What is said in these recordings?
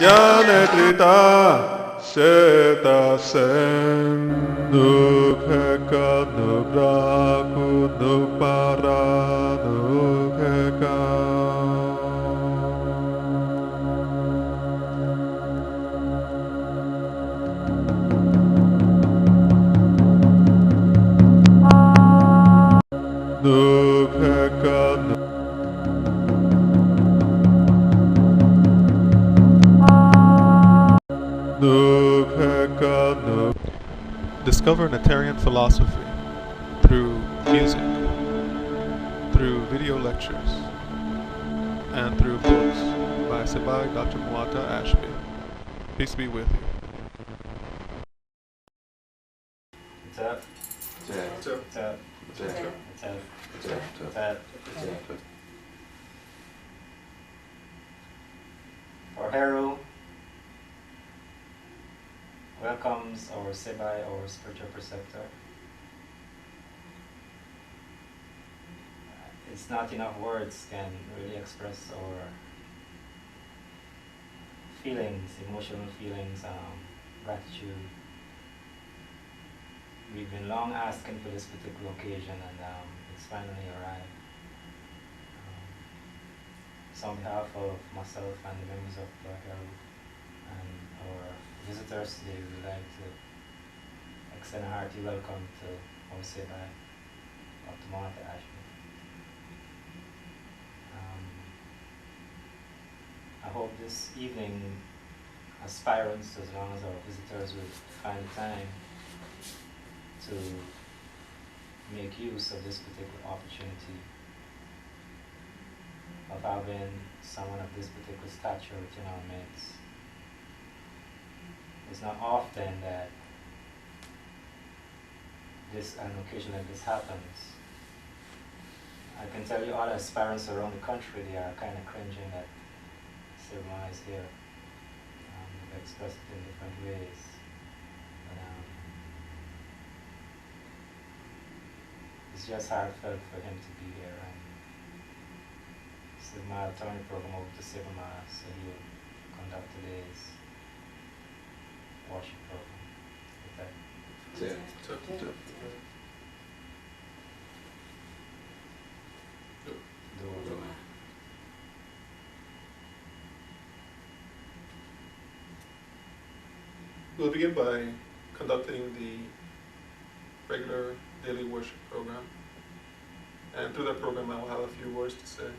Yanetrita Shetasen Nukheka Nubraku Nupara Nukheka Nukheka Nukheka Discover Netarian philosophy through music, through video lectures, and through books by Sebai Dr. Muata Ashby. Peace be with you. Tap. Tap. Tap. Tap. Tap. Tap. Tap. Tap. Tap. Our hero welcomes our Sebai, our spiritual preceptor. It's not enough words can really express our feelings, emotional feelings, gratitude. We've been long asking for this particular occasion, and it's finally arrived. So on behalf of myself and the members of Herald and our visitors today, we would like to extend a hearty welcome to our Sebai, Dr. Martha Ashby. I hope this evening aspirants, as long as our visitors will find time to make use of this particular opportunity of having someone of this particular stature within our midst. It's not often that an occasion like this happens. I can tell you all the aspirants around the country, they are kind of cringing that Sirma is here. They've expressed it in different ways. But, it's just heartfelt for him to be here. And Sirma will turn the program over to Sirma, so he will conduct today's worship program. With that. We'll begin by conducting the regular daily worship program. And through that program, I will have a few words to say.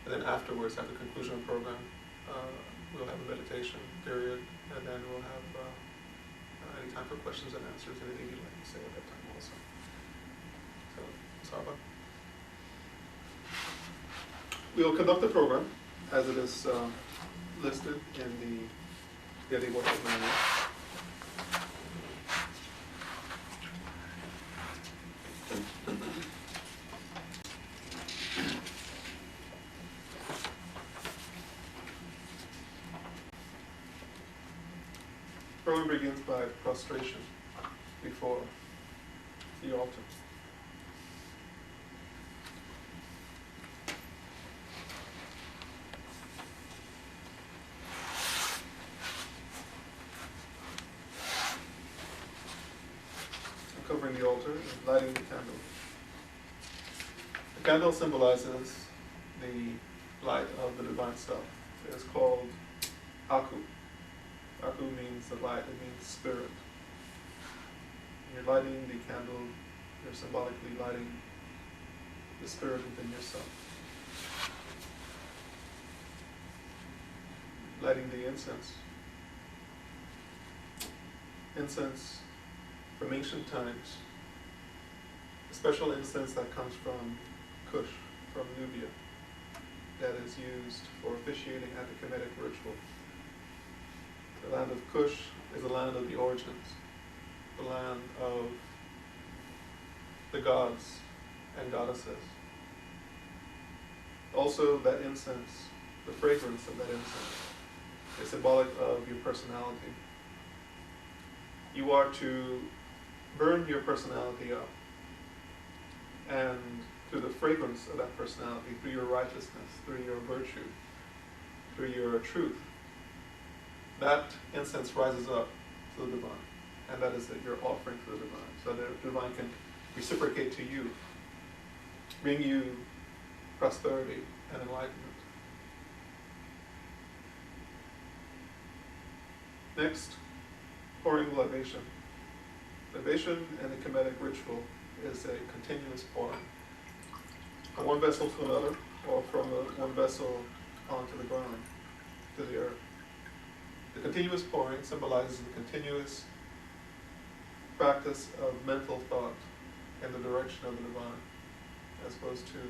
And then afterwards, after the conclusion of the program, we'll have a meditation period. And then we'll have any time for questions and answers, anything you'd like to say at that time also. So, Saba. We'll conduct the program as it is listed in the daily worship manual. Program begins by prostration before the altar. Covering the altar and lighting the candle. The candle symbolizes the light of the divine self. It is called Aku. Aku means the light, it means spirit. When you're lighting the candle, you're symbolically lighting the spirit within yourself. Lighting the incense. Incense from ancient times, a special incense that comes from Kush, from Nubia, that is used for officiating at the Kemetic ritual. The land of Kush is the land of the origins, the land of the gods and goddesses. Also, that incense, the fragrance of that incense, is symbolic of your personality. You are to burn your personality up, and through the fragrance of that personality, through your righteousness, through your virtue, through your truth, that incense rises up to the divine, and that is your offering to the divine, so the divine can reciprocate to you, bring you prosperity and enlightenment. Next, pouring libation. Libation in the Kemetic ritual is a continuous pouring from one vessel to another, or from one vessel onto the ground, to the earth. The continuous pouring symbolizes the continuous practice of mental thought in the direction of the divine, as opposed to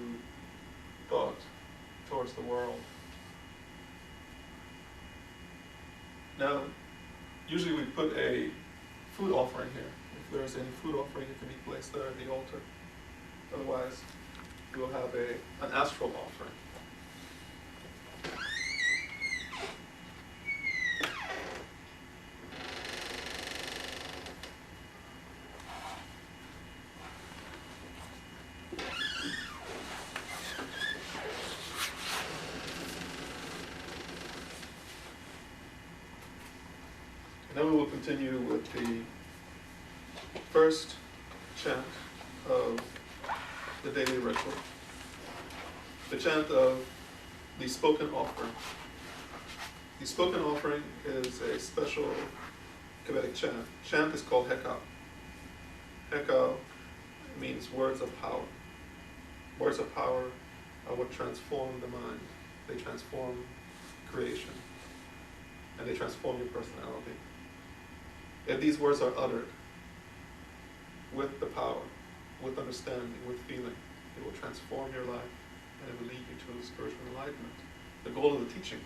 thought towards the world. Now, usually we put a food offering here. If there is any food offering, it can be placed there at the altar. Otherwise, we will have an astral offering. And then we will continue with the first chant of the daily ritual, the chant of the spoken offering. The spoken offering is a special Kemetic chant. Chant is called Shetaut. Shetaut means words of power. Words of power are what transform the mind. They transform creation, and they transform your personality. If these words are uttered with the power, with understanding, with feeling, it will transform your life, and it will lead you to spiritual enlightenment. The goal of the teaching.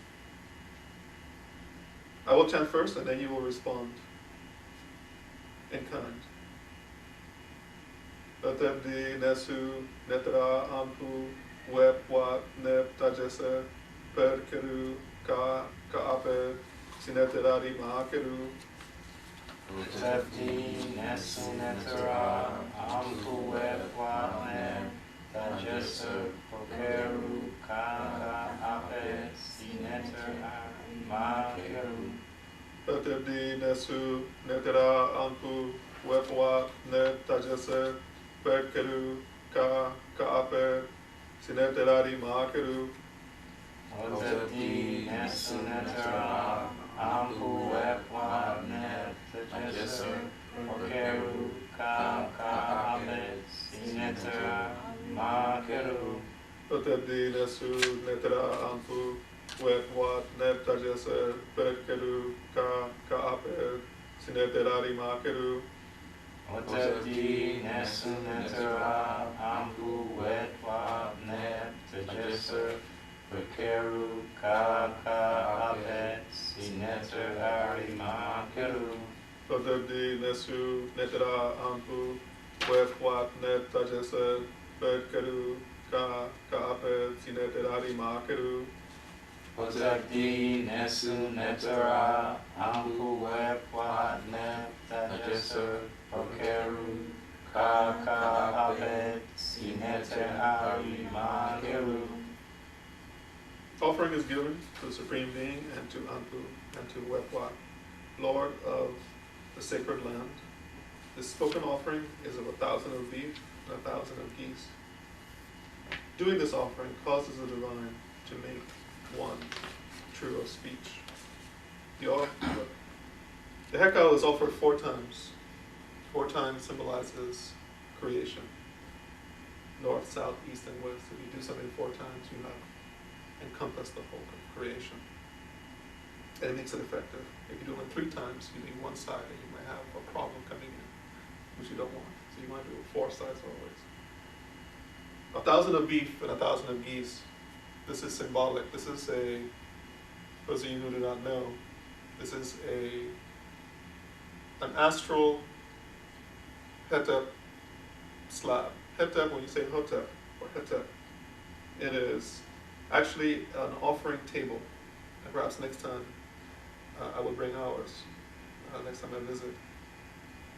I will chant first, and then you will respond in kind. Tatebdi nesu netra ampu web wat nep tajese perkeru ka ape sineterari mahakeru. Tatebdi nesu netra ampu web wat nep tajese perkeru ka ape sineterari mahakeru. Tatebdi nesu netra ampu web wat nep tajese perkeru ka ape sineterari mahakeru. Tatebdi nesu netra ampu web wat nep tajese perkeru ka ape sineterari mahakeru. Tatebdi nesu netra ampu web wat nep tajese perkeru ka ape sineterari mahakeru. Tatebdi nesu netra ampu web wat nep tajese perkeru ka ape sineterari mahakeru. Tatebdi nesu netra ampu web wat nep tajese perkeru ka ape sineterari mahakeru. Tatebdi nesu netra ampu web wat nep tajese perkeru ka ape sineterari mahakeru. Offering is given to the Supreme Being and to Anpu and to Wepwat, Lord of the sacred land. The spoken offering is of 1,000 of beef and 1,000 of geese. Doing this offering causes the divine to make one true of speech. The Shetaut is offered 4 times. 4 times symbolizes creation. North, south, east, and west. If you do something 4 times, you have encompassed the whole of creation. And it makes it effective. If you do it 3 times, you leave one side and you might have a problem coming in, which you don't want. So you want to do 4 sides always. 1,000 of beef and 1,000 of geese. This is symbolic. This is those of you who do not know, this is an astral Hetep slab. Hetep, when you say Hotep or Hetep, it is actually an offering table. And perhaps next time I will bring ours, next time I visit.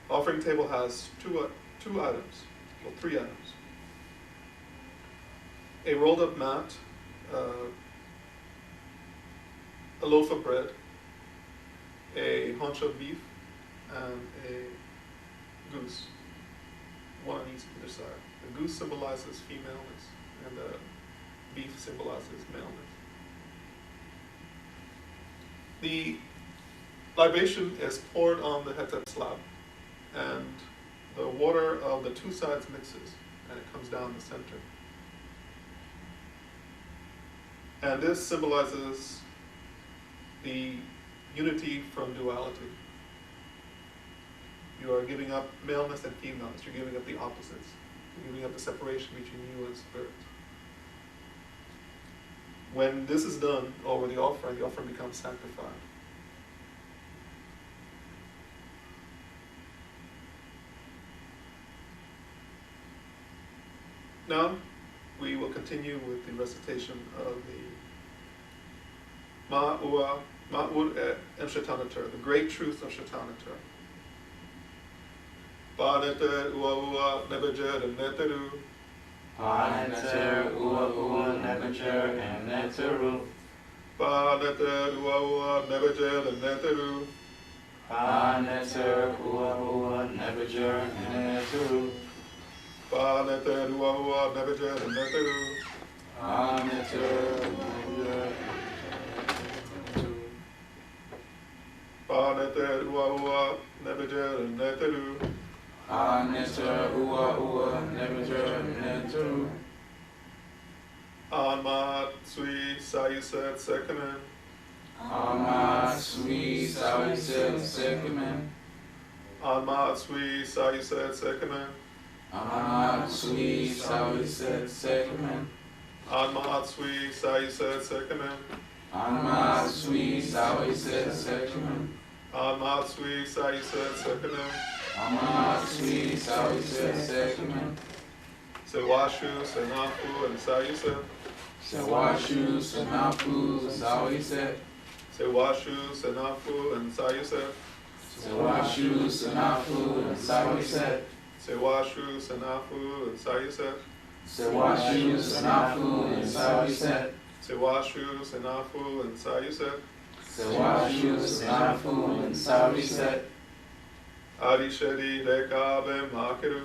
Offering table has two items, well 3 items. A rolled up mat, a loaf of bread, a haunch of beef and a goose, one on each either side. The goose symbolizes femaleness, and the beef symbolizes maleness. The libation is poured on the heter slab, and the water of the two sides mixes, and it comes down the center. And this symbolizes the unity from duality. You are giving up maleness and femaleness. You're giving up the opposites. You're giving up the separation between you and spirit. When this is done over the offering becomes sanctified. Now, we will continue with the recitation of the Ma'ur Shetaut Neter, the great truth of Shetaut Neter. Pa Neter Ua Nebejer Neteru. Pa Neter Ua Nebejer Neteru. Pa Neter Ua Nebejer Neteru. Pa Neter Ua Nebejer Neteru. Pa Neter Ua Nebejer Neteru. Pa Neter Nebejer. Pa Neter Ua Nebejer Neteru. Pa Neter Ua Nebejer Neteru. Anmat Sui Sayuset Sekanen. Amat Sui Sayuset Sekanen. Anmat Sui Sayuset Sekanen. Amat Sui Sayuset Sekanen. Anmat Sui Sayuset Sekanen. Amat Sui Sayuset Sekanen. Anmat Sui Sayuset Sekanen. Amat Sui Sayuset Sekanen. Sewashu Senafu and Sayuset. Sewashu Senafu Sayuset. Sewashu Senafu and Sayuset. Sewashu Senafu and Sayuset. Sewashu Senafu and Sayuset. Sewashu Senafu and Sayuset. Sewashu Senafu and Sayuset. Sewashu Senafu and Sayuset. Arisheri Rekabe Makeru.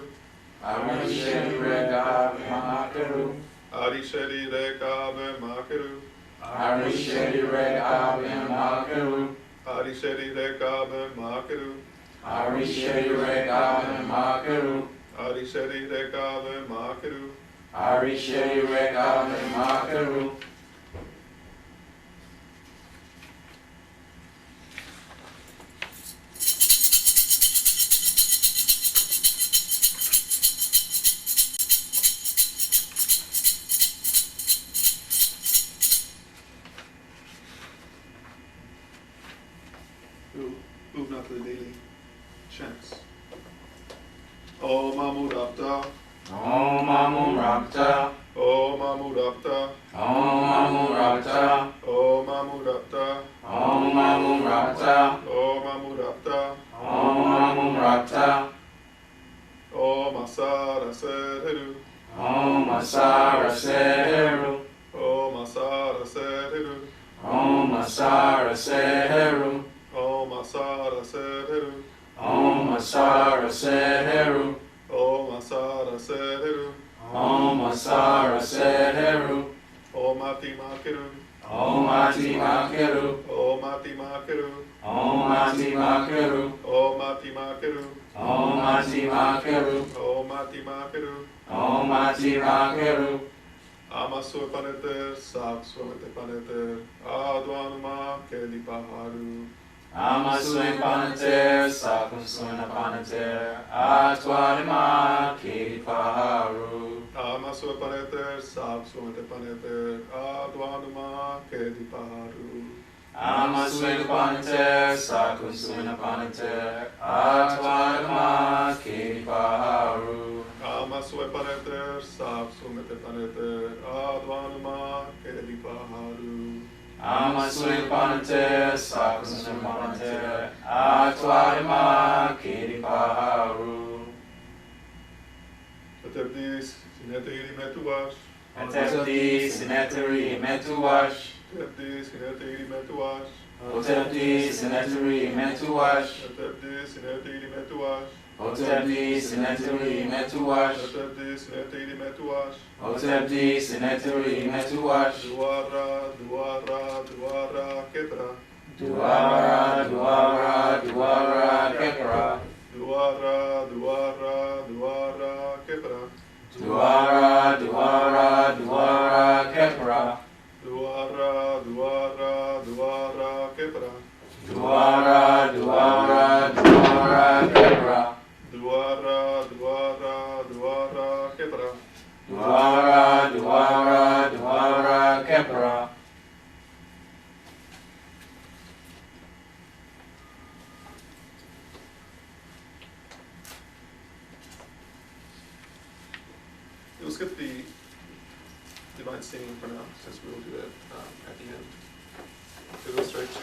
Arisheri Rekabe Makeru. Arisheri Rekabe Makeru. Arisheri Rekabe Makeru. Arisheri Rekabe Makeru. Arisheri Rekabe Makeru. Arisheri Rekabe Makeru. Arisheri Rekabe Makeru. We'll move now to the daily chants. Om Amurapta. Om Amurapta. Om Amurapta. Om Amurapta. Om Amurapta. Om Amurapta. Om Amurapta. Om Amurapta. Om Asara Seheru. Om Asara Seheru. Om Asara Seheru. Om Asara Seheru. Om Asara Seheru. Om Asara Seheru. Om Asara Seheru. Om Asara Seheru. Om Ati Makeru. Om Ati Makeru. Om Ati Makeru. Om Ati Makeru. Om Ati Makeru. Om Ati Makeru. Om Ati Makeru. Om Ati Makeru. Amasu Paneter, Sapswamete Paneter, Adwanuma Keli Paharu. Amaswin Paneter, Sakumswina Paneter, Atwanima Kiri Paharu. Amasu Paneter, Sapswamete Paneter, Adwanuma Keli Paharu. Amaswin Paneter, Sakumswina Paneter, Atwanima Kiri Paharu. Amasu Paneter, Sapswamete Paneter, Adwanuma Keli Paharu. Amaswin Paneter, Sakumswina Paneter, Atwanima Kiri Paharu. Atebdis, Sinetiri Metuash. Atebdi Sineteri Metuash. Atebdis, Sinetiri Metuash. Hotep di Senatary Metuash. Hotep di Senatary Metuash. Hotep di Senatary Metuash. Hotep di Senatary Metuash. Hotep di Senatary Metuash. Duara, Duara, Duara, Kepra. Duara, Duara, Duara, Kepra. Duara, Duara, Duara, Kepra. Duara, Duara, Duara, Kepra. Duara, Duara, Duara, Kepra. Duara, Duara, Duara, Kepra. Duara, Duara, Duara, Kepra. Duara, Duara, Duara, Kepra. We'll skip the divine singing for now, since we will do it at the end. We'll go straight to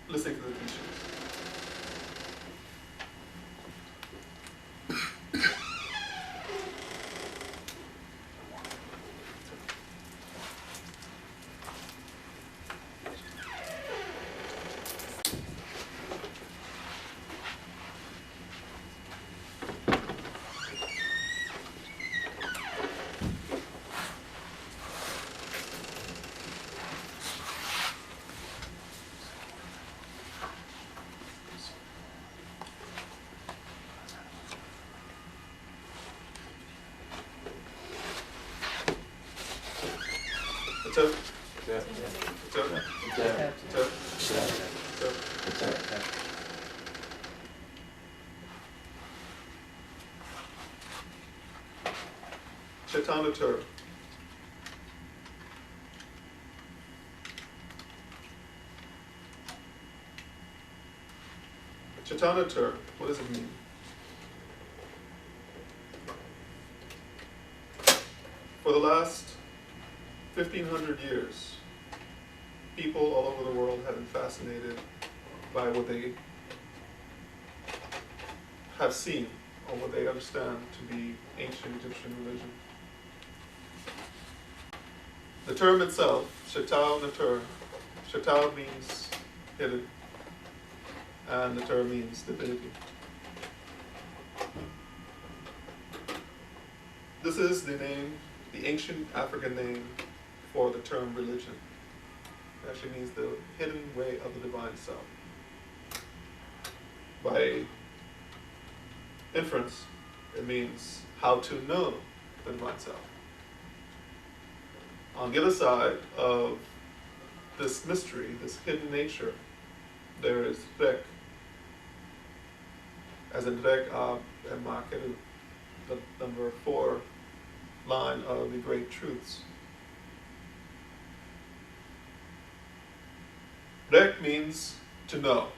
listening to the teachings. Shetaut Neter. Shetaut Neter, what does it mean? For the last 1,500 years, people all over the world have been fascinated by what they have seen or what they understand to be ancient Egyptian religion. The term itself, Shetaut Neter, Shetaut means hidden, and Neter means divinity. This is the name, the ancient African name for the term religion. It actually means the hidden way of the divine self. By inference, it means how to know the divine self. On the other side of this mystery, this hidden nature, there is Drek, as in Drek Ab and Makeru, the number 4 line of the great truths. Drek means to know.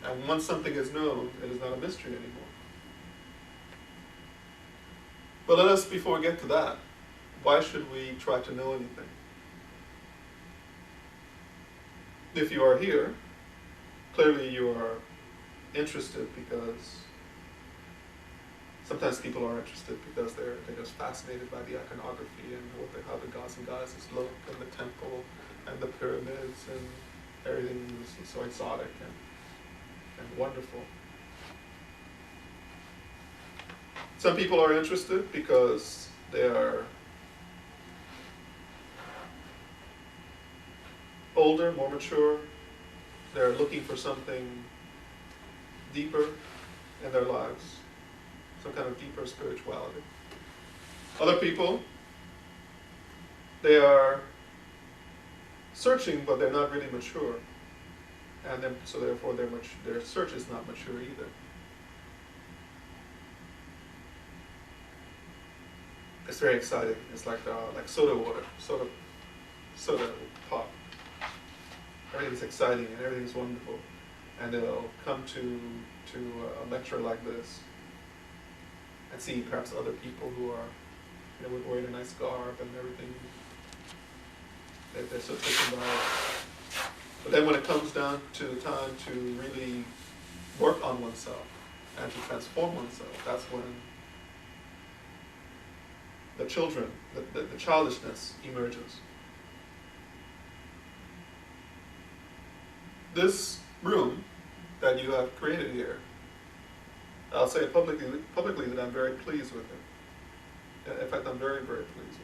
And once something is known, it is not a mystery anymore. But let us, before we get to that, why should we try to know anything? If you are here, clearly you are interested because sometimes people are interested because they're just fascinated by the iconography and how the gods and goddesses look, and the temple and the pyramids and everything is so exotic and wonderful. Some people are interested because they are older, more mature. They're looking for something deeper in their lives, some kind of deeper spirituality. Other people, they are searching, but they're not really mature, and then, so therefore their search is not mature either. It's very exciting. It's like soda water, soda pop. Everything's exciting and everything's wonderful, and they'll come to a lecture like this and see perhaps other people who are, wearing a nice garb and everything. They're so taken by it. But then when it comes down to the time to really work on oneself and to transform oneself, that's when the children, the childishness emerges. This room that you have created here, I'll say publicly that I'm very pleased with it. In fact, I'm very, very pleased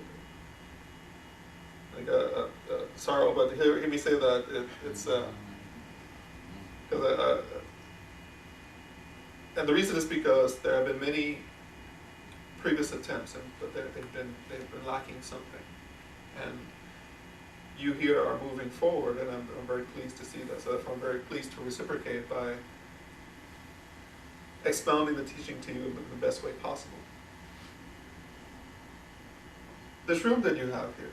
with it. Sorry, but hear me say that it's because and the reason is because there have been many previous attempts, but they've been lacking something, and you here are moving forward, and I'm very pleased to see that. So therefore, I'm very pleased to reciprocate by expounding the teaching to you in the best way possible. This room that you have here,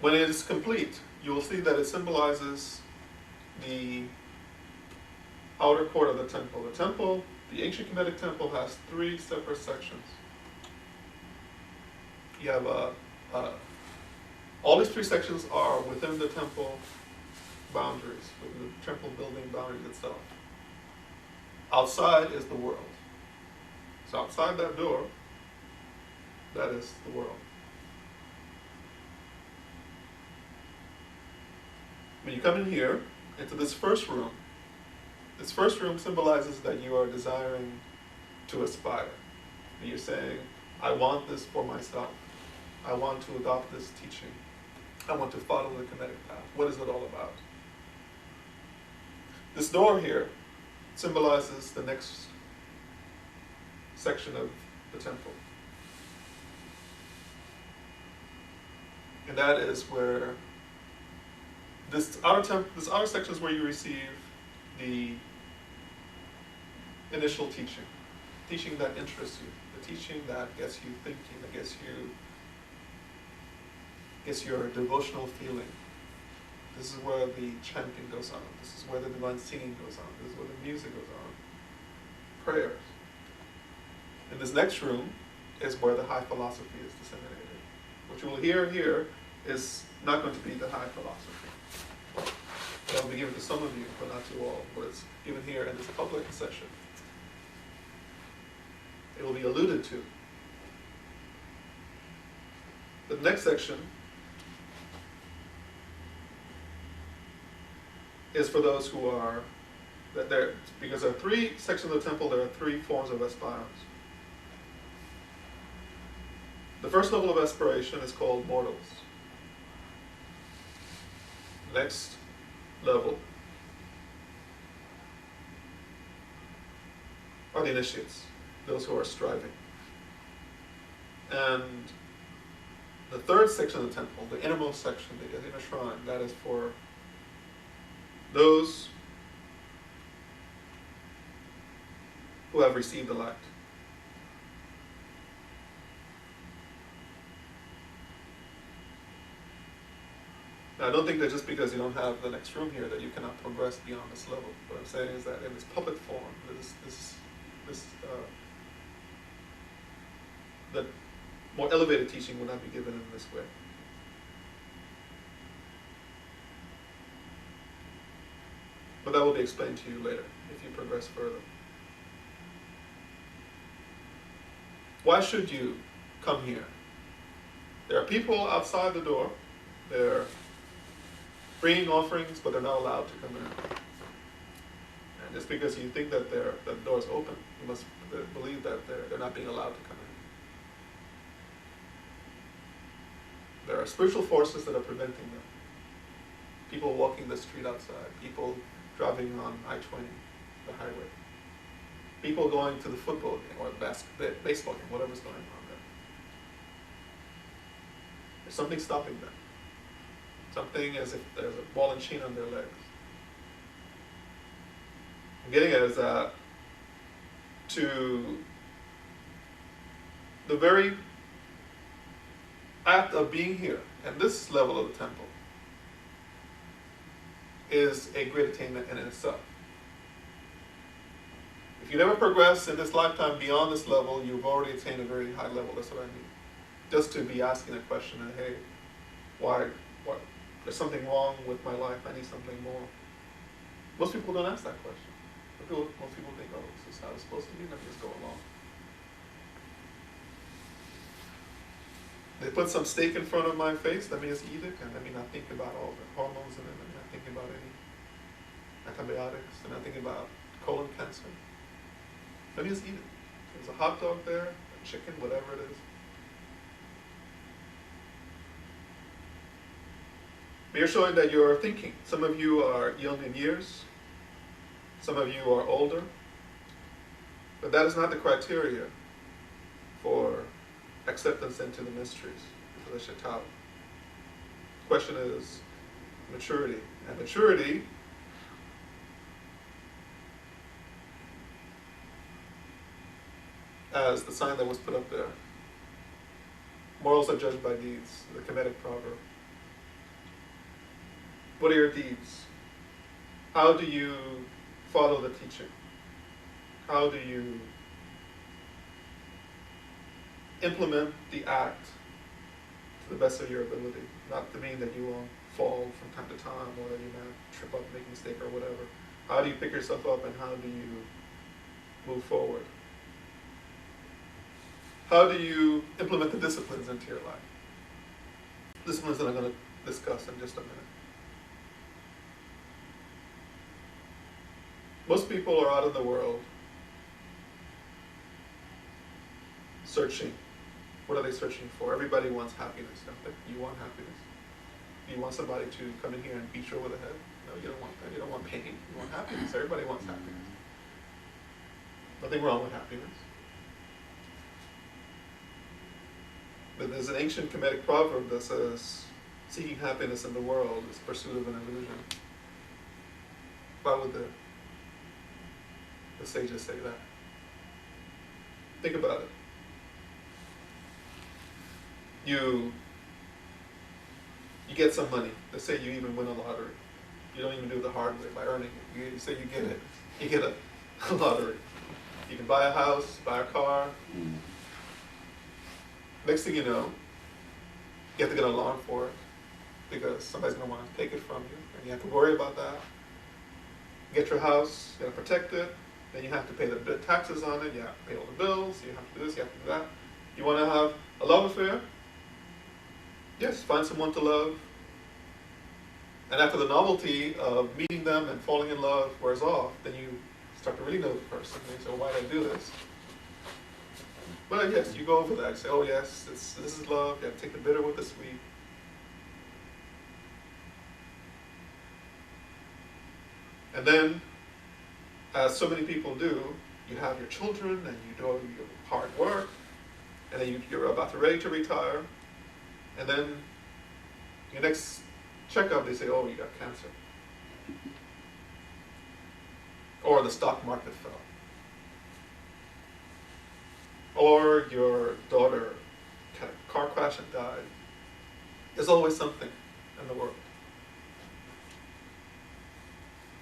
when it is complete, you will see that it symbolizes the outer court of the temple. The temple, the ancient Kemetic temple, has 3 separate sections. You have all these 3 sections are within the temple boundaries, within the temple building boundaries itself. Outside is the world. So outside that door, that is the world. When you come in here, into this first room symbolizes that you are desiring to aspire. And you're saying, I want this for myself. I want to adopt this teaching. I want to follow the Kemetic path. What is it all about? This door here symbolizes the next section of the temple. And that is where this outer section is where you receive the initial teaching that interests you, the teaching that gets you thinking, that gets your devotional feeling. This is where the chanting goes on. This is where the divine singing goes on. This is where the music goes on. Prayers. In this next room is where the high philosophy is disseminated. What you will hear here is not going to be the high philosophy. It will be given to some of you, but not to all. But it's given here in this public session. It will be alluded to. The next section is for those who are, because there are 3 sections of the temple, there are 3 forms of aspirants. The first level of aspiration is called mortals. Next level are the initiates, those who are striving. And the third section of the temple, the innermost section, the inner shrine, that is for those who have received the light. Now, I don't think that just because you don't have the next room here that you cannot progress beyond this level. What I'm saying is that in this public form, the more elevated teaching will not be given in this way. But that will be explained to you later if you progress further. Why should you come here? There are people outside the door. They're bringing offerings, but they're not allowed to come in. And just because you think that the door is open, you must believe that they're not being allowed to come in. There are spiritual forces that are preventing them. People walking the street outside, people driving on I-20, the highway, people going to the football game or the baseball game, whatever's going on there. There's something stopping them. Something as if there's a ball and chain on their legs. I'm getting at is that to the very act of being here, and this level of the temple, is a great attainment in itself. If you never progress in this lifetime beyond this level, you've already attained a very high level. That's what I mean. Just to be asking a question, hey, why? There's something wrong with my life. I need something more. Most people don't ask that question. Most people think, oh, this is how it's supposed to be, and I just go along. They put some steak in front of my face, let me just eat it, and let me not think about all the hormones in it, let me not think about any antibiotics, and not think about colon cancer. Let me just eat it. There's a hot dog there, a chicken, whatever it is. But you're showing that you're thinking. Some of you are young in years, some of you are older, but that is not the criteria for acceptance into the mysteries, for the Shetaut. The question is maturity. And maturity as the sign that was put up there. Morals are judged by deeds, the Kemetic proverb. What are your deeds? How do you follow the teaching? How do you implement the act to the best of your ability? Not to mean that you won't fall from time to time or that you might trip up, make a mistake or whatever. How do you pick yourself up and how do you move forward? How do you implement the disciplines into your life? Disciplines that I'm going to discuss in just a minute. Most people are out in the world searching. What are they searching for? Everybody wants happiness, don't they? You want happiness? Do you want somebody to come in here and beat you over the head? No, you don't want that. You don't want pain. You want happiness. Everybody wants happiness. Nothing wrong with happiness. But there's an ancient Kemetic proverb that says, seeking happiness in the world is pursuit of an illusion. Why would the sages say that? Think about it. You get some money. Let's say you even win a lottery. You don't even do it the hard way by earning it. You say you get it. You get a lottery. You can buy a house, buy a car. Next thing you know, you have to get an alarm for it because somebody's going to want to take it from you, and you have to worry about that. You get your house, you got to protect it, then you have to pay the taxes on it, you have to pay all the bills, you have to do this, you have to do that. You want to have a love affair? Yes, find someone to love. And after the novelty of meeting them and falling in love wears off, then you start to really know the person. And you say, well, why did I do this? But yes, you go over that. You say, oh yes, this is love. You have to take the bitter with the sweet. And then, as so many people do, you have your children and you do your hard work, and then you're about to ready to retire, and then your next checkup they say, oh, you got cancer. Or the stock market fell. Or your daughter had a car crash and died. There's always something in the world.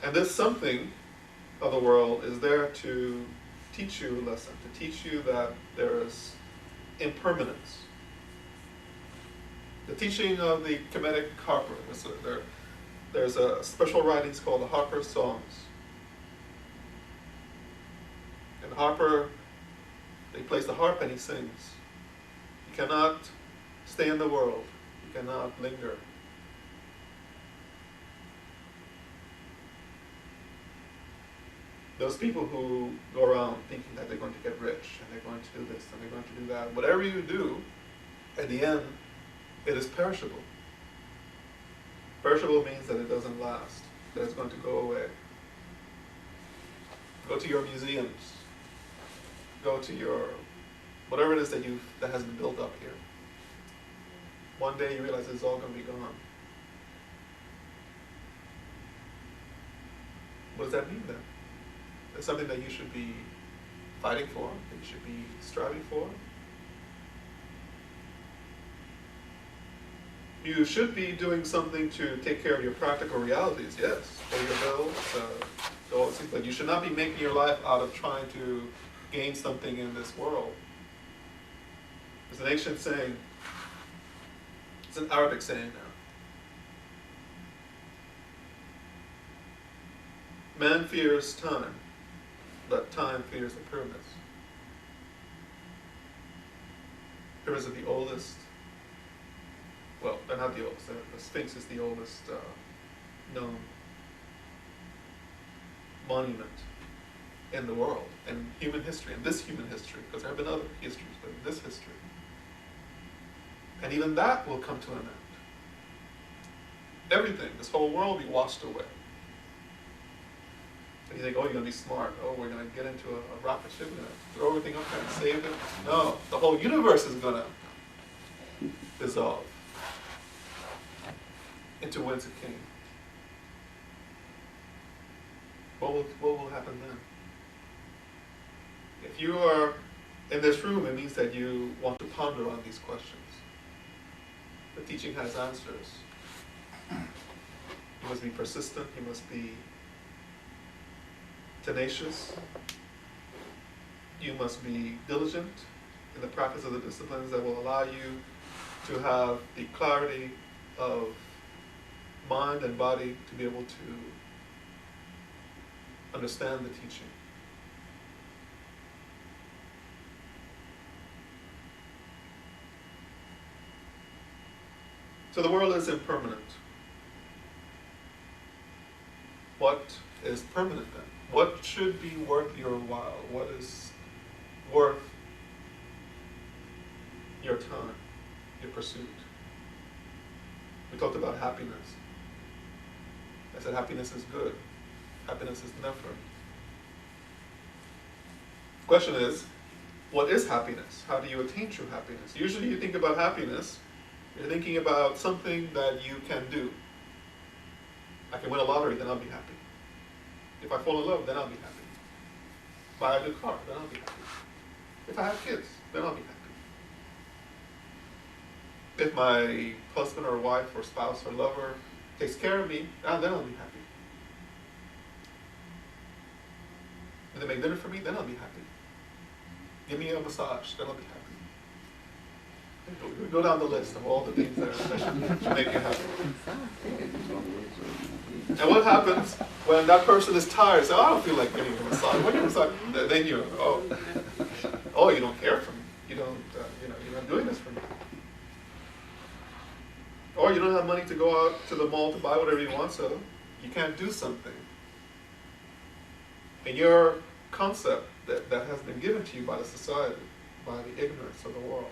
And this something of the world is there to teach you a lesson, to teach you that there is impermanence. The teaching of the Kemetic harper, there's a special writings called the Harper Songs. And the harper, he plays the harp and he sings. You cannot stay in the world. You cannot linger. Those people who go around thinking that they're going to get rich and they're going to do this and they're going to do that, whatever you do, at the end, it is perishable. Perishable means that it doesn't last, that it's going to go away. Go to your museums. Go to your, whatever it is that has been built up here. One day you realize it's all going to be gone. What does that mean then? It's something that you should be fighting for, that you should be striving for. You should be doing something to take care of your practical realities, yes, pay your bills, all those things, but you should not be making your life out of trying to gain something in this world. There's an ancient saying, it's an Arabic saying now. Man fears time, but time fears the pyramids. Pyramids are the oldest well, they're not the oldest. The Sphinx is the oldest known monument in the world, in human history, in this human history, because there have been other histories, but in this history. And even that will come to an end. Everything, this whole world will be washed away. And you think, oh, you're going to be smart. Oh, we're going to get into a rocket ship, we're going to throw everything up there and save it. No, the whole universe is going to dissolve into whence it came. What will happen then? If you are in this room, it means that you want to ponder on these questions. The teaching has answers. You must be persistent, you must be tenacious, you must be diligent in the practice of the disciplines that will allow you to have the clarity of mind and body to be able to understand the teaching. So the world is impermanent. What is permanent then? What should be worth your while? What is worth your time, your pursuit? We talked about happiness. I said happiness is good. Happiness is never. The question is, what is happiness? How do you attain true happiness? Usually you think about happiness, you're thinking about something that you can do. I can win a lottery, then I'll be happy. If I fall in love, then I'll be happy. Buy a new car, then I'll be happy. If I have kids, then I'll be happy. If my husband or wife or spouse or lover takes care of me, then I'll be happy. If they make dinner for me, then I'll be happy. Give me a massage, then I'll be happy. We go down the list of all the things that should make you happy. And what happens when that person is tired? Say, oh, I don't feel like getting a massage. What do you massage? Then you, oh, you don't care for me. You don't, you're not doing this for me. Or you don't have money to go out to the mall to buy whatever you want, so you can't do something. And your concept that has been given to you by the society, by the ignorance of the world,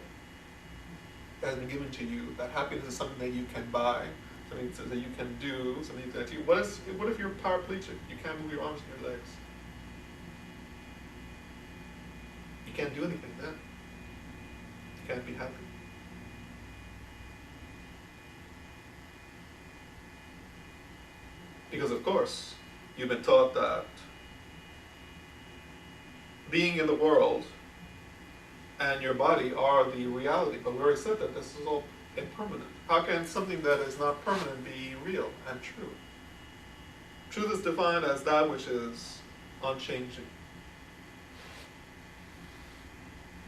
has been given to you, that happiness is something that you can buy, something that you can do, something that you, what if you're paraplegic? You can't move your arms and your legs. You can't do anything then. You can't be happy. Because of course, you've been taught that being in the world and your body are the reality. But we already said that this is all impermanent. How can something that is not permanent be real and true? Truth is defined as that which is unchanging.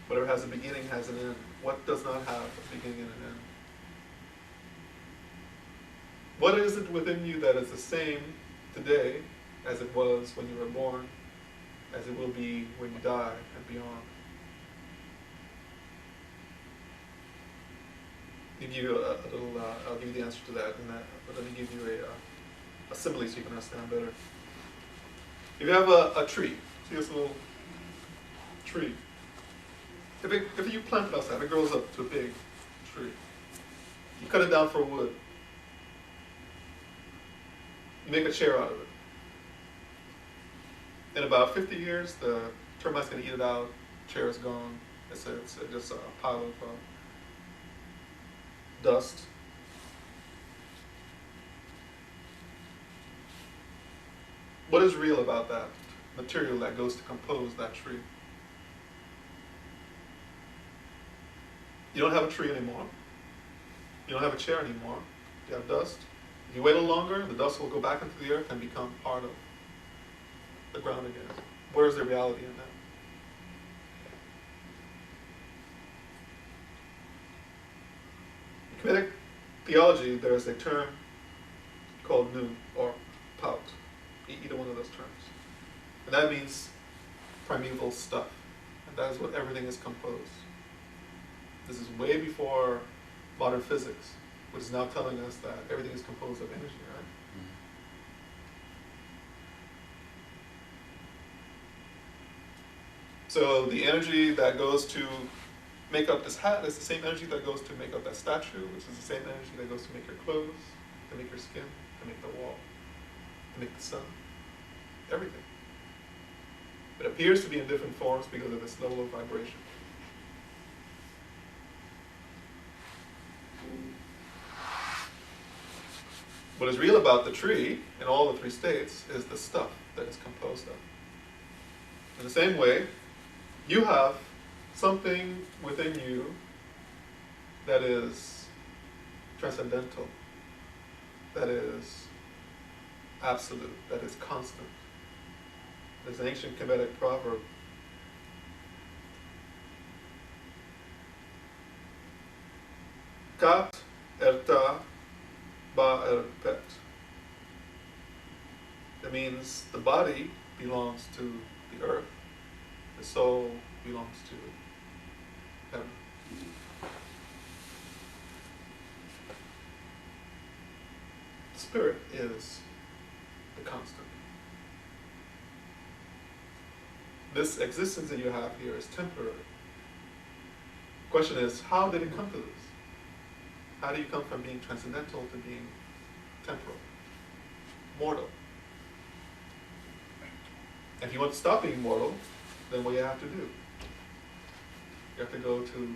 Whatever has a beginning has an end. What does not have a beginning and an end? What is it within you that is the same today as it was when you were born, as it will be when you die and beyond? Give you a little, I'll give you the answer to that, but let me give you a simile so you can understand better. If you have a tree, see this little tree. If you plant it outside, it grows up to a big tree. You cut it down for wood. You make a chair out of it. In about 50 years, the termite's going to eat it out. Chair is gone. It's just a pile of dust. What is real about that material that goes to compose that tree? You don't have a tree anymore. You don't have a chair anymore. You have dust. If you wait a little longer, the dust will go back into the earth and become part of the ground again. Where is the reality in that? In Kemetic theology, there is a term called nu, or paut, either one of those terms. And that means primeval stuff. And that is what everything is composed. This is way before modern physics. which is now telling us that everything is composed of energy, right? So the energy that goes to make up this hat is the same energy that goes to make up that statue, which is the same energy that goes to make your clothes, to make your skin, to make the wall, to make the sun, everything. It appears to be in different forms because of its level of vibration. What is real about the tree in all the three states is the stuff that it's composed of. In the same way, you have something within you that is transcendental, that is absolute, that is constant. There's an ancient Kemetic proverb. Kat erta ba erpet. That means the body belongs to the earth, the soul belongs to heaven. Spirit is the constant. This existence that you have here is temporary. The question is, how did it come to this? How do you come from being transcendental to being temporal, mortal? If you want to stop being mortal, then what do you have to do? You have to go to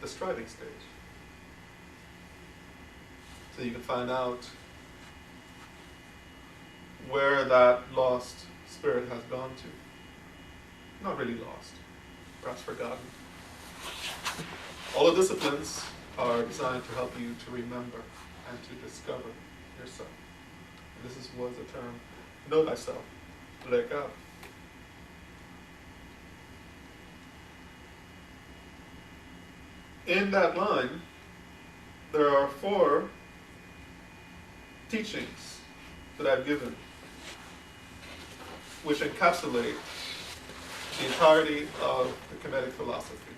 the striving stage. So you can find out where that lost spirit has gone to. Not really lost, perhaps forgotten. All the disciplines are designed to help you to remember and to discover yourself. And this was the term, know thyself, Reka. In that line, there are 4 teachings that I've given, which encapsulate the entirety of the Kemetic philosophy.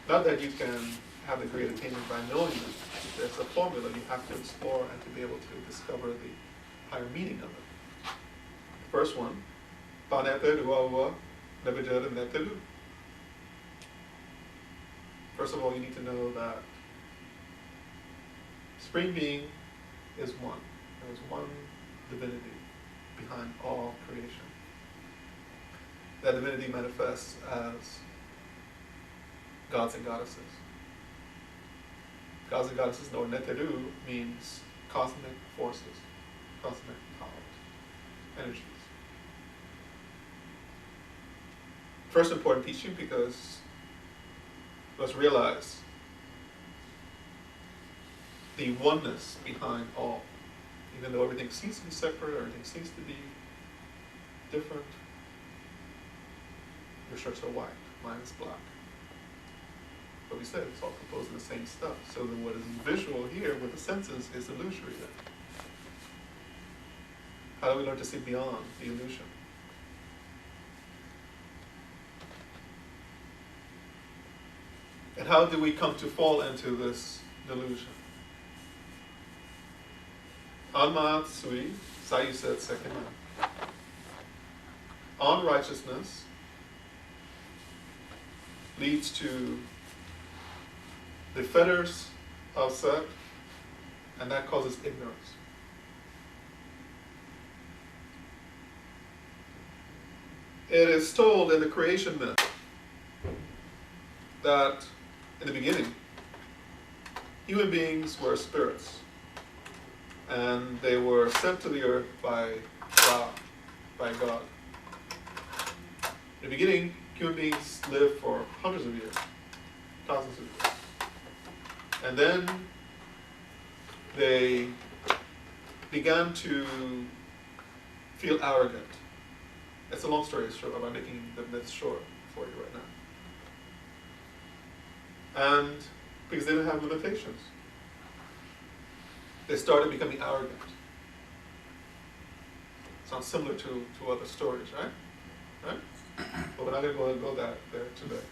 Not that you can have the great attainment by knowing them. There's a formula you have to explore and to be able to discover the higher meaning of it. The first one, Panete Duawa Nebejada Netelu. First of all, you need to know that Supreme Being is one. There is one divinity behind all creation. That divinity manifests as gods and goddesses. Gods and goddesses, no, Neteru means cosmic forces, cosmic powers, energies. First important teaching, because let's realize the oneness behind all. Even though everything seems to be separate, everything seems to be different, your shirts are white, mine is black. But we said it's all composed of the same stuff. So then what is visual here with the senses is illusory then. How do we learn to see beyond the illusion? And how do we come to fall into this delusion? Anma Tsui, Sayu said second line. On righteousness leads to the fetters of Set, and that causes ignorance. It is told in the creation myth that in the beginning, human beings were spirits, and they were sent to the earth by Ra, by God. In the beginning, human beings lived for hundreds of years, thousands of years. And then they began to feel arrogant. It's a long story short, I'm making the myth short for you right now. And because they didn't have limitations, they started becoming arrogant. Sounds similar to other stories, right? Right? But we're not going to go there today.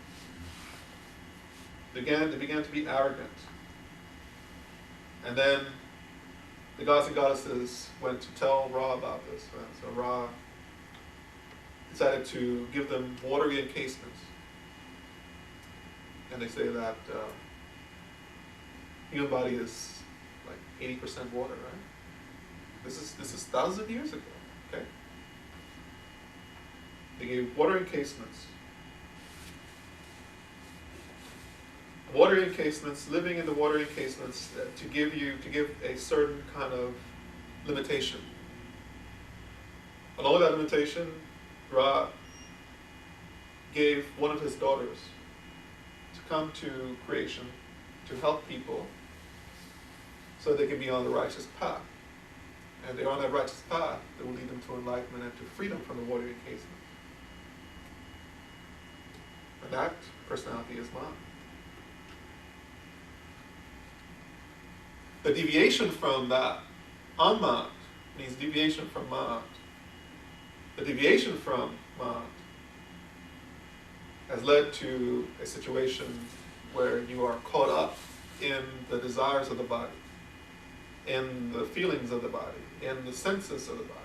They began to be arrogant. And then the gods and goddesses went to tell Ra about this. So Ra decided to give them watery encasements. And they say that human body is like 80% water, right? This is thousands of years ago, okay? They gave water encasements. Water encasements, living in the water encasements to give a certain kind of limitation. Along with that limitation, Ra gave one of his daughters to come to creation to help people so they can be on the righteous path. And they're on that righteous path that will lead them to enlightenment and to freedom from the water encasement. And that personality is mine. The deviation from that, unmount, means deviation from mount. The deviation from mount has led to a situation where you are caught up in the desires of the body, in the feelings of the body, in the senses of the body.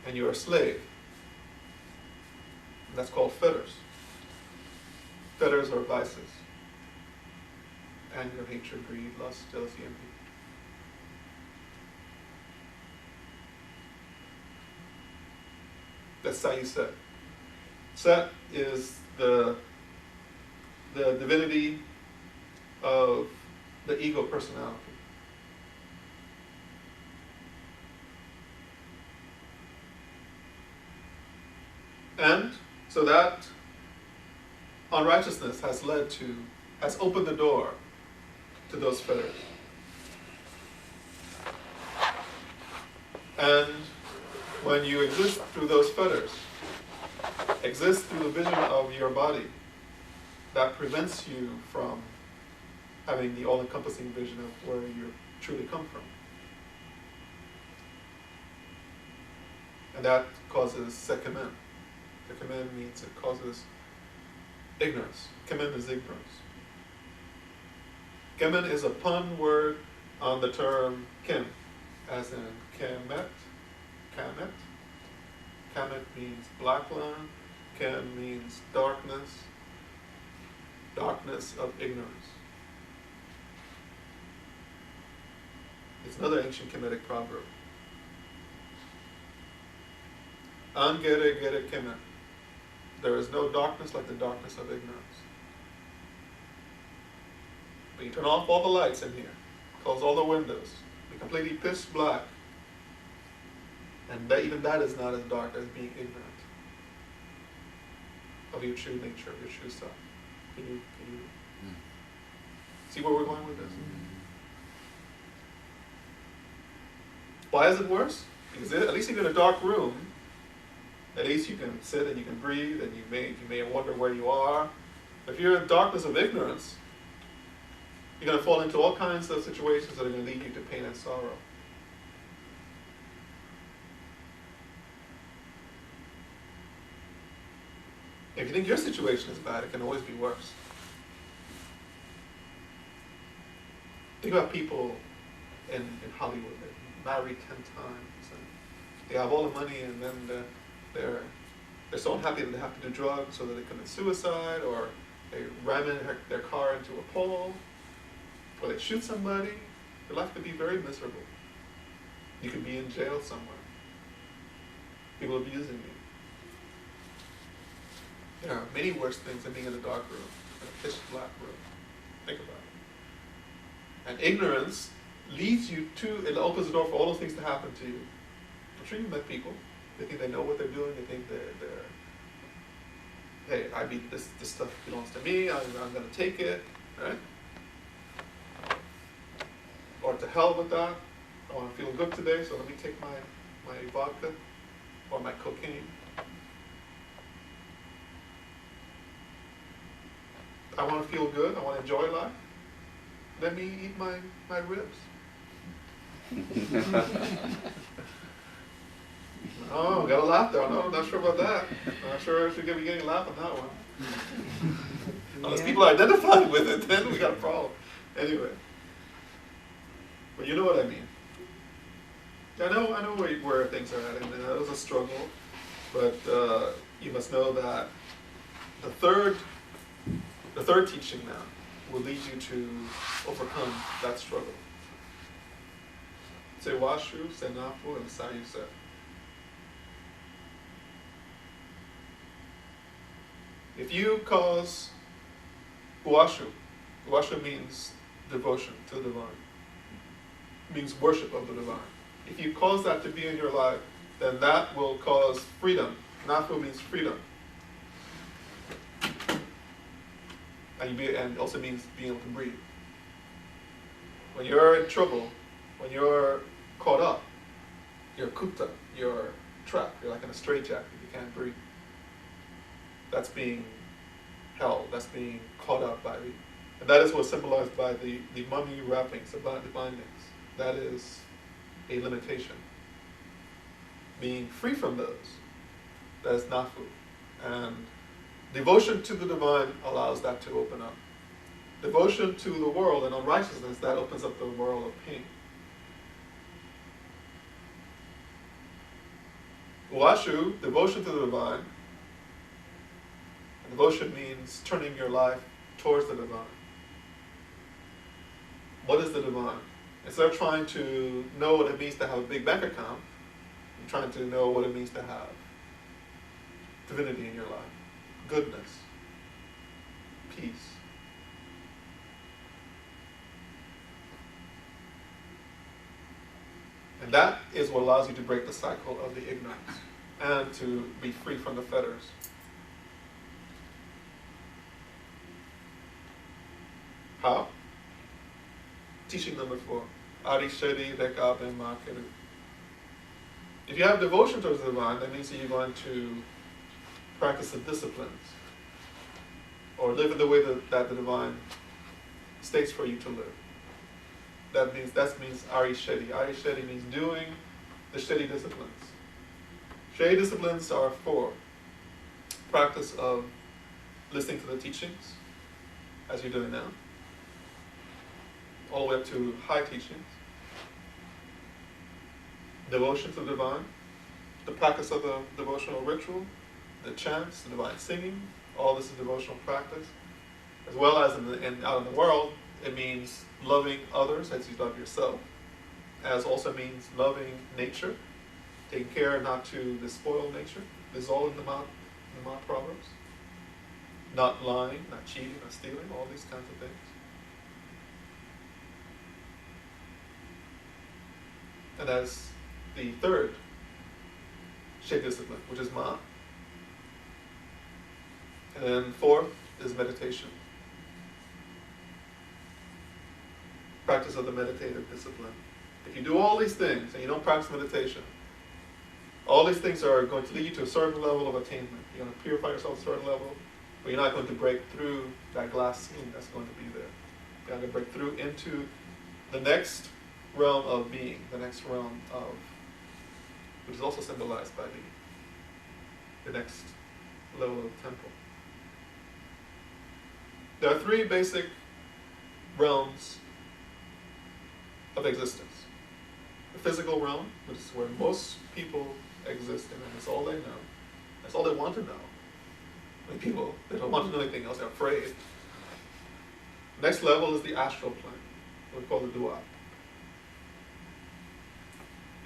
And you're a slave. And that's called fetters. Fetters are vices. Anger, hatred, greed, lust, jealousy, envy. That's how you Set. Set is the divinity of the ego personality. And so that unrighteousness has opened the door to those fetters. And when you exist through those fetters, exist through the vision of your body, that prevents you from having the all-encompassing vision of where you truly come from. And that causes sekemen. Sekemen means it causes ignorance. Kemen is ignorance. Kemen is a pun word on the term kem, as in kemet, kamet. Kamet means black land, kem means darkness, darkness of ignorance. It's another ancient Kemetic proverb. An gere gere kemet. There is no darkness like the darkness of ignorance. When you turn off all the lights in here, close all the windows, be completely pitch black, and even that is not as dark as being ignorant of your true nature, of your true self. Can you see where we're going with this? Why is it worse? Because at least if you're in a dark room, at least you can sit and you can breathe, and you may wonder where you are. If you're in darkness of ignorance, you're going to fall into all kinds of situations that are going to lead you to pain and sorrow. If you think your situation is bad, it can always be worse. Think about people in Hollywood that marry 10 times, and they have all the money, and then they're so unhappy that they have to do drugs so that they commit suicide, or they ram their car into a pole, or they shoot somebody. Your life could be very miserable. You could be in jail somewhere. People abusing you. There are many worse things than being in a dark room, in a pitch black room. Think about it. And ignorance leads you to, it opens the door for all those things to happen to you. I'm sure you've met people. They think they know what they're doing. They think hey, this stuff belongs to me. I'm going to take it, right? Or to hell with that. I want to feel good today, so let me take my vodka or my cocaine. I want to feel good. I want to enjoy life. Let me eat my ribs. Oh, got a laugh there. No, I'm not sure about that. I'm not sure I should be getting a laugh on that one. Unless people identify with it, then we got a problem. Anyway. But you know what I mean. I know where things are at, and that was a struggle. But you must know that the third teaching now will lead you to overcome that struggle. Say washu, say nafu, and sayu se. If you cause uashu means devotion to the divine, means worship of the divine. If you cause that to be in your life, then that will cause freedom. Nafu means freedom. And also means being able to breathe. When you're in trouble, when you're caught up, you're kupta, you're trapped, you're like in a straitjacket, you can't breathe. That's being held, that's being caught up by the, and that is what's symbolized by the mummy wrappings, the bindings. That is a limitation. Being free from those, that is nafu. And devotion to the divine allows that to open up. Devotion to the world and unrighteousness, that opens up the world of pain. Uashu, devotion to the divine. And devotion means turning your life towards the divine. What is the divine? Instead of trying to know what it means to have a big bank account, you're trying to know what it means to have divinity in your life, goodness, peace. And that is what allows you to break the cycle of the ignorance and to be free from the fetters. How? Teaching number 4. Ari Shedi Rekab and Makeru. If you have devotion towards the divine, that means that you're going to practice the disciplines or live in the way that the divine states for you to live. That means Ari Shedi. Ari Shedi means doing the Shedi disciplines. Shedi disciplines are 4. Practice of listening to the teachings, as you're doing now, all the way up to high teachings. Devotion to the divine, the practice of the devotional ritual, the chants, the divine singing, all this is devotional practice. As well as out in the world, it means loving others as you love yourself. As also means loving nature, taking care not to despoil nature. This is all in the Mount Proverbs. Not lying, not cheating, not stealing, all these kinds of things. And as the third Shade discipline, which is Ma. And then 4th is meditation. Practice of the meditative discipline. If you do all these things and you don't practice meditation, all these things are going to lead you to a certain level of attainment. You're going to purify yourself to a certain level, but you're not going to break through that glass ceiling that's going to be there. You're going to break through into the next realm of being, the next realm of, which is also symbolized by the next level of temple. There are 3 basic realms of existence. The physical realm, which is where most people exist in, and that's all they know. That's all they want to know. Many people, they don't want to know anything else, they're afraid. Next level is the astral plane, what we call the dua.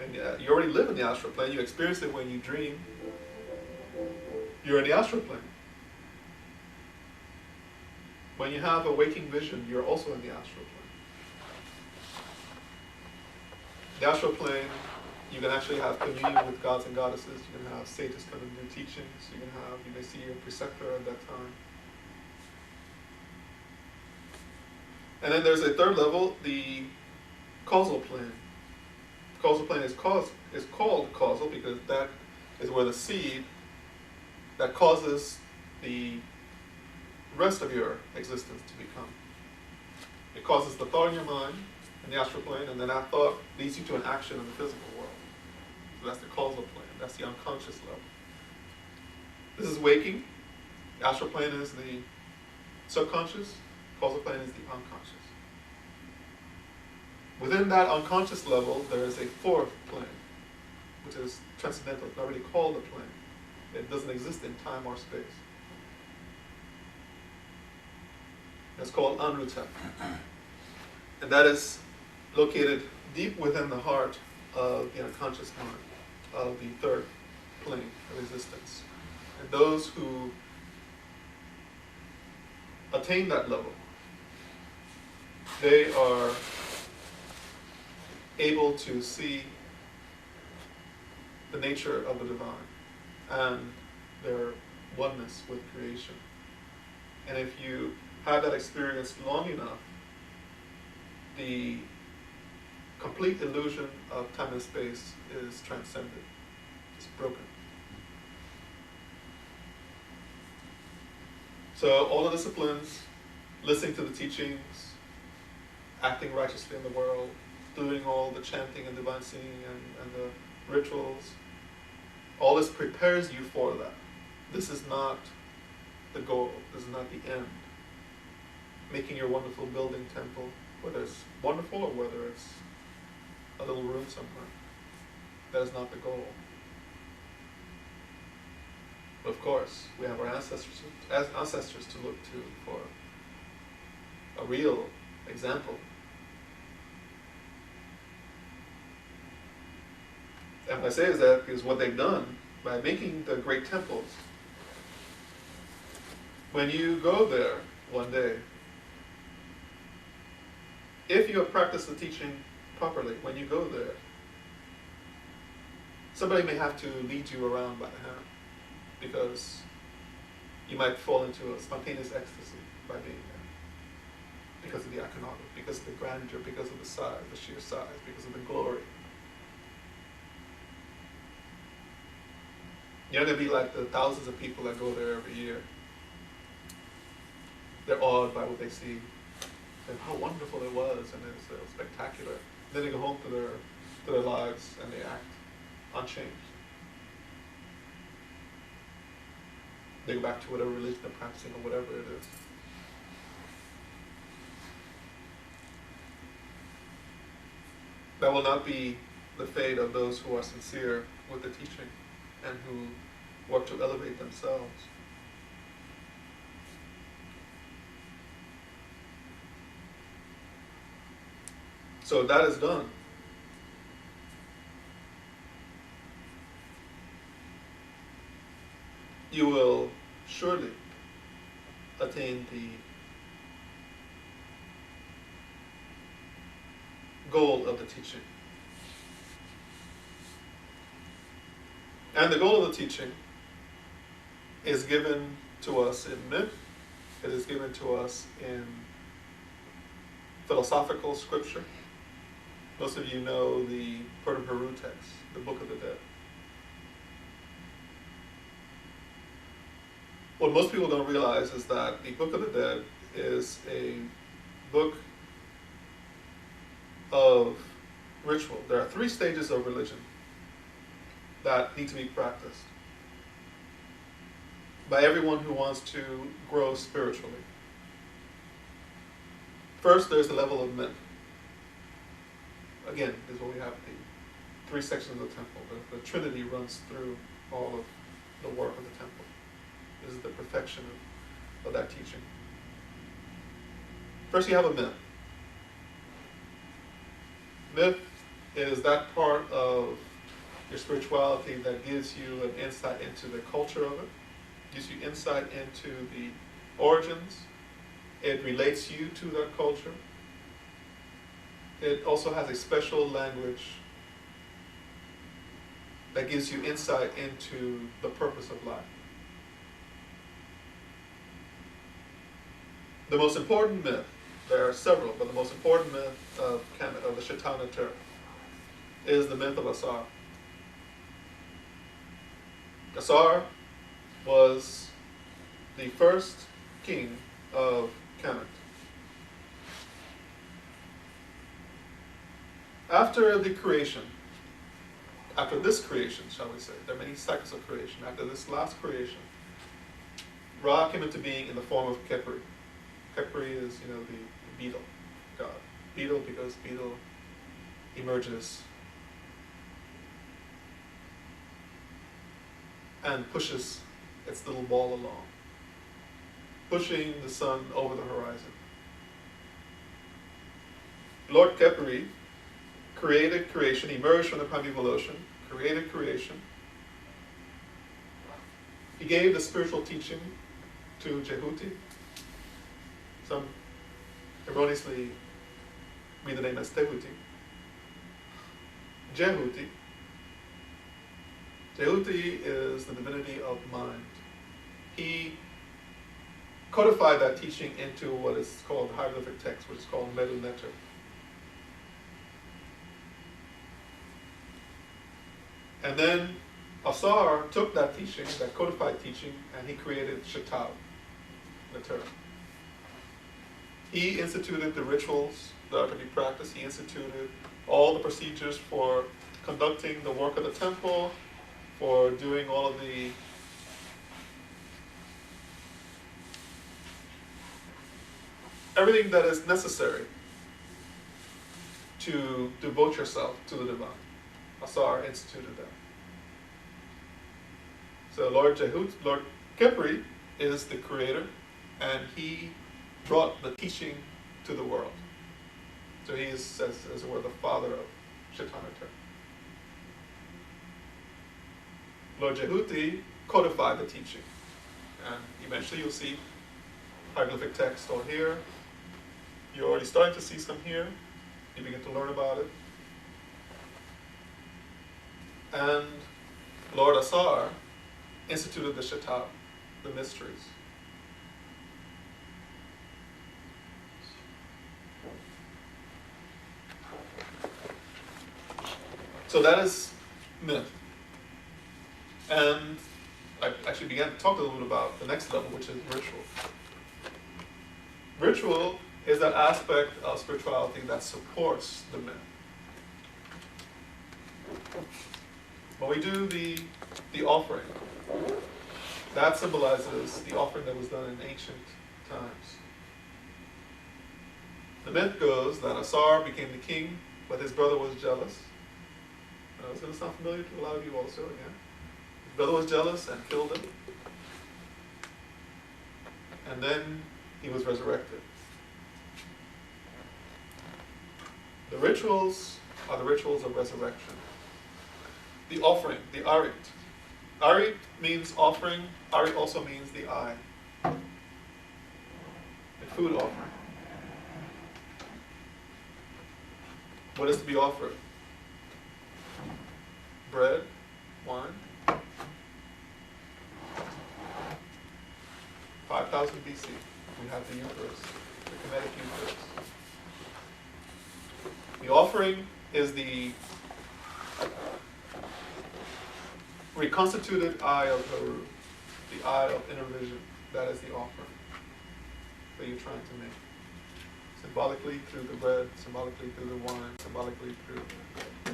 And you already live in the astral plane, you experience it when you dream. You're in the astral plane. When you have a waking vision, you're also in the astral plane. The astral plane, you can actually have communion with gods and goddesses. You can have sages come and do teachings. You may see your preceptor at that time. And then there's a 3rd level, the causal plane. The causal plane is called causal because that is where the seed that causes the rest of your existence to become. It causes the thought in your mind in the astral plane, and then that thought leads you to an action in the physical world. That's the causal plane. That's the unconscious level. This is waking. The astral plane is the subconscious. Causal plane is the unconscious. Within that unconscious level, there is a fourth plane, which is transcendental. It's not really called a plane. It doesn't exist in time or space. It's called Anruta. And that is located deep within the heart of the unconscious mind, of the third plane of existence. And those who attain that level, they are able to see the nature of the divine and their oneness with creation. And if you have that experience long enough, the complete illusion of time and space is transcended. It's broken. So all the disciplines, listening to the teachings, acting righteously in the world, doing all the chanting and divine singing and the rituals, all this prepares you for that. This is not the goal. This is not the end. Making your wonderful building temple, whether it's wonderful or whether it's a little room somewhere, that is not the goal. But of course, we have our ancestors to look to for a real example. And what I say is that because what they've done by making the great temples, when you go there one day, if you have practiced the teaching properly, when you go there, somebody may have to lead you around by the hand because you might fall into a spontaneous ecstasy by being there because of the iconography, because of the grandeur, because of the size, the sheer size, because of the glory. You're going to be like the thousands of people that go there every year. They're awed by what they see and how wonderful it was, and it's spectacular. Then they go home to their lives and they act unchanged. They go back to whatever religion they're practicing or whatever it is. That will not be the fate of those who are sincere with the teaching and who work to elevate themselves. So that is done. You will surely attain the goal of the teaching. And the goal of the teaching is given to us in myth, it is given to us in philosophical scripture. Most of you know the Purdom Haru text, the Book of the Dead. What most people don't realize is that the Book of the Dead is a book of ritual. There are 3 stages of religion that need to be practiced by everyone who wants to grow spiritually. First, there's the level of men. Again, this is where we have the 3 sections of the temple. The Trinity runs through all of the work of the temple. This is the perfection of that teaching. First, you have a myth. Myth is that part of your spirituality that gives you an insight into the culture of it, gives you insight into the origins. It relates you to that culture. It also has a special language that gives you insight into the purpose of life. The most important myth, there are several, but the most important myth of the Shetaut Neter is the myth of Asar. Asar was the first king of Kemet. After the creation after this creation, shall we say, there are many cycles of creation. After this last creation, Ra came into being in the form of Khepri. Khepri is, the beetle god. Beetle because beetle emerges and pushes its little ball along, pushing the sun over the horizon. Lord Khepri created creation, emerged from the primeval ocean, created creation. He gave the spiritual teaching to Jehuti. Some erroneously read the name as Tehuti. Jehuti. Jehuti is the divinity of mind. He codified that teaching into what is called the hieroglyphic text, which is called Shetaut Neter. And then Asar took that teaching, that codified teaching, and he created Shetaut Neter. He instituted the rituals that are to be practiced. He instituted all the procedures for conducting the work of the temple, for doing all of the everything that is necessary to devote yourself to the divine. Asar instituted that. So Lord Khepri is the creator, and he brought the teaching to the world. So he is, as it were, the father of Shetaut Neter. Lord Jehuti codified the teaching, and eventually you'll see hieroglyphic text all here. You're already starting to see some here. You begin to learn about it. And Lord Asar instituted the Shetaut, the mysteries. So that is myth. And I actually began to talk a little bit about the next level, which is ritual. Ritual is that aspect of spirituality that supports the myth. When we do the offering, that symbolizes the offering that was done in ancient times. The myth goes that Asar became the king, but his brother was jealous. So this sounds familiar to a lot of you also, again. His brother was jealous and killed him. And then he was resurrected. The rituals are the rituals of resurrection. The offering, the arit. Arit means offering. Arit also means the eye. The food offering. What is to be offered? Bread, wine. 5000 BC, we have the Eucharist, the Kemetic Eucharist. The offering is the reconstituted eye of Haru, the eye of inner vision. That is the offering that you're trying to make. Symbolically through the bread, symbolically through the wine, symbolically through the...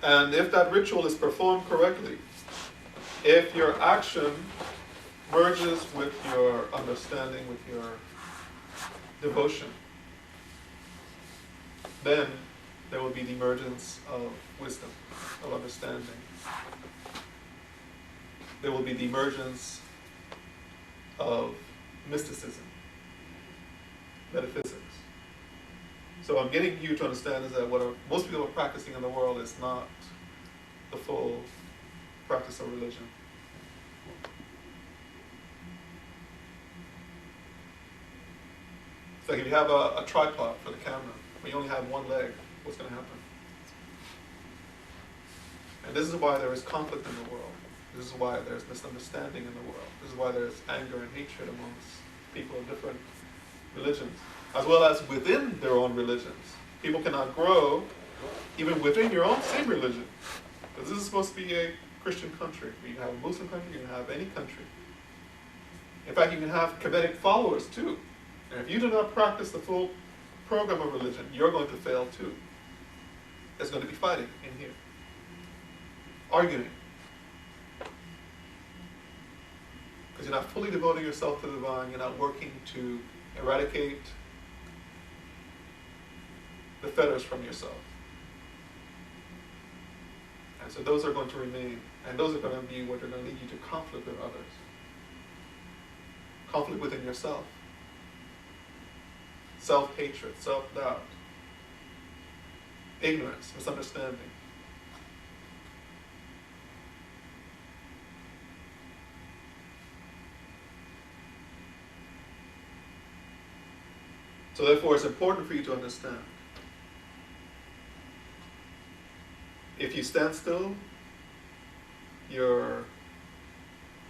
And if that ritual is performed correctly, if your action merges with your understanding, with your devotion, then there will be the emergence of wisdom, of understanding. There will be the emergence of mysticism, metaphysics. So I'm getting you to understand is that what most people are practicing in the world is not the full practice of religion. It's like if you have a tripod for the camera, but you only have one leg, what's going to happen? And this is why there is conflict in the world. This is why there's misunderstanding in the world. This is why there's anger and hatred amongst people of different religions, as well as within their own religions. People cannot grow even within your own same religion. Because this is supposed to be a Christian country. You can have a Muslim country, you can have any country. In fact, you can have Kemetic followers too. And if you do not practice the full program of religion, you're going to fail too. There's going to be fighting in here, arguing, because you're not fully devoting yourself to the divine. You're not working to eradicate the fetters from yourself. And so those are going to remain, and those are going to be what are going to lead you to conflict with others. Conflict within yourself. Self-hatred, self-doubt, ignorance, misunderstanding. So therefore, it's important for you to understand. If you stand still, your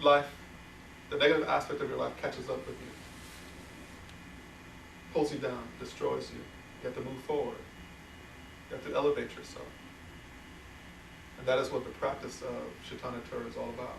life, the negative aspect of your life catches up with you, pulls you down, destroys you. You have to move forward. You have to elevate yourself. And that is what the practice of Shetaut Neter is all about.